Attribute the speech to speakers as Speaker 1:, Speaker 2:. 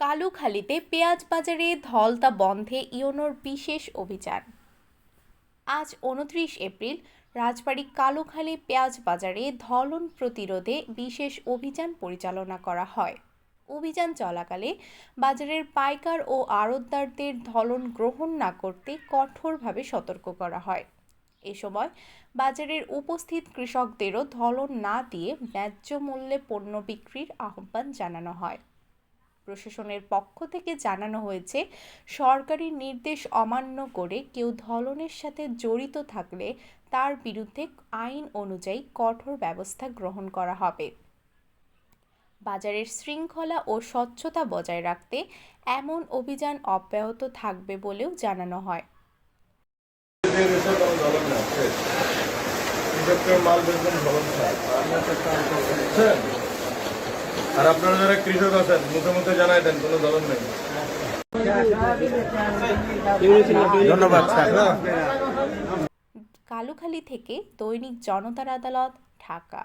Speaker 1: কালুখালীতে পেঁয়াজ বাজারে ধলতা বন্ধে ইওনোর বিশেষ অভিযান। আজ ২৯ এপ্রিল রাজবাড়ী কালুখালী পেঁয়াজ বাজারে ধলন প্রতিরোধে বিশেষ অভিযান পরিচালনা করা হয়। অভিযান চলাকালে বাজারের পাইকার ও আড়তদারদের ধলন গ্রহণ না করতে কঠোরভাবে সতর্ক করা হয়। এ সময় বাজারের উপস্থিত কৃষকদেরও ধলন না দিয়ে ন্যায্য মূল্যে পণ্য বিক্রির আহ্বান জানানো হয়। প্রশাসনের পক্ষ থেকে জানানো হয়েছে, সরকারি নির্দেশ অমান্য করে কেউ ধলনের সাথে জড়িত থাকলে তার বিরুদ্ধে আইন অনুযায়ী কঠোর ব্যবস্থা গ্রহণ করা হবে। বাজারের শৃঙ্খলা ও স্বচ্ছতা বজায় রাখতে এমন অভিযান অব্যাহত থাকবে বলেও জানানো হয়।
Speaker 2: আর আপনারা যারা কৃষক আছেন মুখে মুখে জানাই দেন কোনো ধরন নেই।
Speaker 3: ধন্যবাদ।
Speaker 1: কালুখালী থেকে দৈনিক জনতার আদালত, ঢাকা।